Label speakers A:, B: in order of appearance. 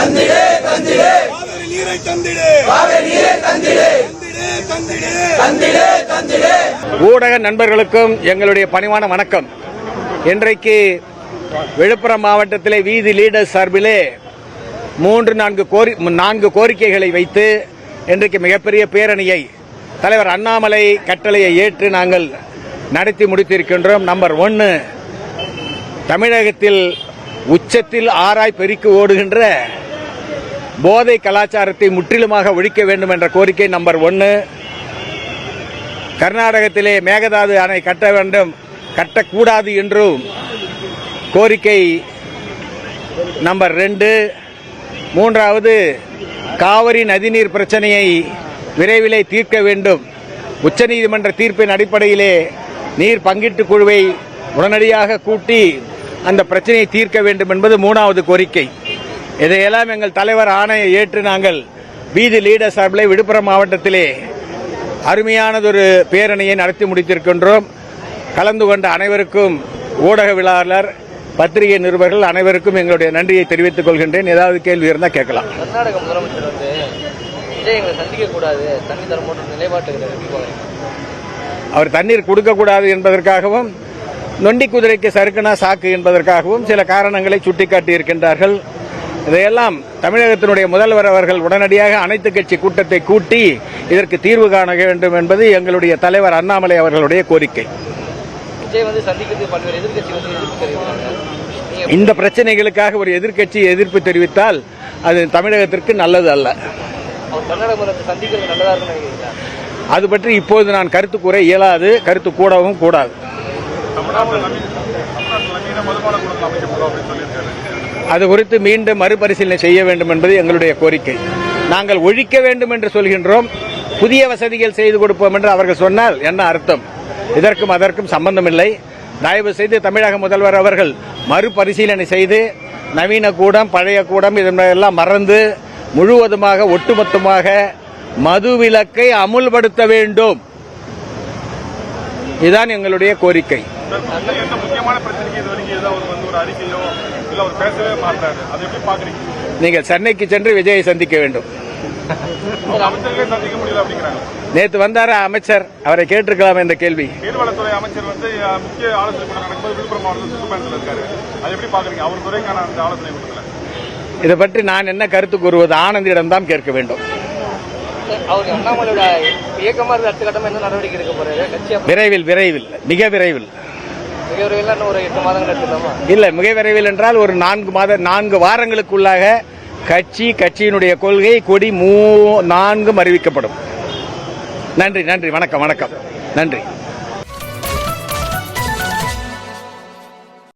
A: தந்திடே தந்திடே
B: காவிரி நீரை தந்திடே
A: காவிரி நீரை தந்திடே
B: தந்திடே
A: தந்திடே தந்திடே.
C: ஊடக நண்பர்களுக்கும் எங்களுடைய பணிவான வணக்கம். இன்றைக்கு விழுப்புரம் மாவட்டத்திலே வீதி லீடர்ஸ் சார்பிலே 4 கோரிக்கைகளை வைத்து இன்றைக்கு மிகப்பெரிய பேரணியை தலைவர் அண்ணாமலை கட்டளையை ஏற்று நாங்கள் நடத்தி முடித்திருக்கின்றோம். நம்பர் 1, தமிழகத்தில் உச்சத்தில் ஆராய் பெருக்கி ஓடுகின்ற போதை கலாச்சாரத்தை முற்றிலுமாக ஒழிக்க வேண்டும் என்ற கோரிக்கை நம்பர் 1. கர்நாடகத்திலே மேகதாது அணை கட்ட வேண்டும், கட்டக்கூடாது என்றும் கோரிக்கை நம்பர் 2. 3வது, காவிரி நதிநீர் பிரச்சனையை விரைவிலே தீர்க்க வேண்டும். உச்சநீதிமன்ற தீர்ப்பின் அடிப்படையிலே நீர் பங்கீட்டு குழுவை உடனடியாக கூட்டி அந்த பிரச்சனையை தீர்க்க வேண்டும் என்பது 3வது கோரிக்கை. இதையெல்லாம் எங்கள் தலைவர் ஆணையை ஏற்று நாங்கள் வீதி லீடர் சார்பிலே விழுப்புரம் மாவட்டத்திலே அருமையானதொரு பேரணியை நடத்தி முடித்திருக்கின்றோம். கலந்து கொண்ட அனைவருக்கும், ஊடகவியலாளர், பத்திரிகை நிருபர்கள் அனைவருக்கும் எங்களுடைய நன்றியை தெரிவித்துக் கொள்கின்றேன். ஏதாவது கேள்வி இருந்தால் கேட்கலாம்.
D: கர்நாடக முதலமைச்சர் விஜய் எங்களை சந்திக்க கூடாது, தண்ணி தர மாட்டோம் நிலைப்பாட்டு
C: அவர் தண்ணீர் கொடுக்கக்கூடாது என்பதற்காகவும், நொண்டி குதிரைக்கு சறுக்குனா சாக்கு என்பதற்காகவும் சில காரணங்களை சுட்டிக்காட்டி இருக்கின்றார்கள். இதையெல்லாம் தமிழகத்தினுடைய முதல்வர் அவர்கள் உடனடியாக அனைத்து கட்சி கூட்டத்தை கூட்டி இதற்கு தீர்வு காண வேண்டும் என்பது எங்களுடைய தலைவர் அண்ணாமலை அவர்களுடைய கோரிக்கை.
D: விஜய் சந்திக்கிறது பல்வேறு எதிர்கட்சி
C: இந்த பிரச்சனைகளுக்காக ஒரு எதிர்கட்சி எதிர்ப்பு தெரிவித்தால் அது தமிழகத்திற்கு நல்லது அல்ல.
D: சந்திக்கிறது நல்லதா இருக்குன்னு
C: அது பற்றி இப்போது நான் கருத்து கூற இயலாது, கருத்து கூடவும் கூடாது. அது குறித்து மீண்டும் மறுபரிசீலனை செய்ய வேண்டும் என்பது எங்களுடைய கோரிக்கை. நாங்கள் ஒழிக்க வேண்டும் என்று சொல்கின்றோம், புதிய வசதிகள் செய்து கொடுப்போம் என்று அவர்கள் சொன்னால் என்ன அர்த்தம்? இதற்கும் அதற்கும் சம்பந்தமில்லை. தயவு செய்து தமிழக முதல்வர் அவர்கள் மறுபரிசீலனை செய்து நவீன கூடம், பழைய கூடம் இதெல்லாம் மறந்து முழுவதுமாக ஒட்டுமொத்தமாக மதுவிலக்கை அமுல்படுத்த வேண்டும். இதுதான் எங்களுடைய கோரிக்கை. நீங்கள் சென்னைக்கு சென்று விஜயை சந்திக்க வேண்டும். நேற்று வந்தார அமைச்சர், அவரை கேட்டிருக்கலாம் இந்த கேள்வி.
B: நீர்வளத்துறை அமைச்சர் முக்கிய ஆலோசனை நடக்கும்போது விழுப்புரம் மாவட்டத்தில் சுற்றுப்பயணத்தில் இருக்காரு. அதை எப்படி பாக்குறீங்க? அவர் துறைக்கான அந்த ஆலோசனை கொடுக்கல. இதை
C: பற்றி நான் என்ன கருத்து கூறுவது? ஆனந்தியிடம் தான் கேட்க வேண்டும். விரைவில் விரைவில் மிக விரைவில் இல்ல, மிக விரைவில் என்றால் ஒரு 4 வாரங்களுக்குள்ளாக கட்சியினுடைய கொள்கை, கொடி 4 அறிவிக்கப்படும். நன்றி, நன்றி, வணக்கம், வணக்கம், நன்றி.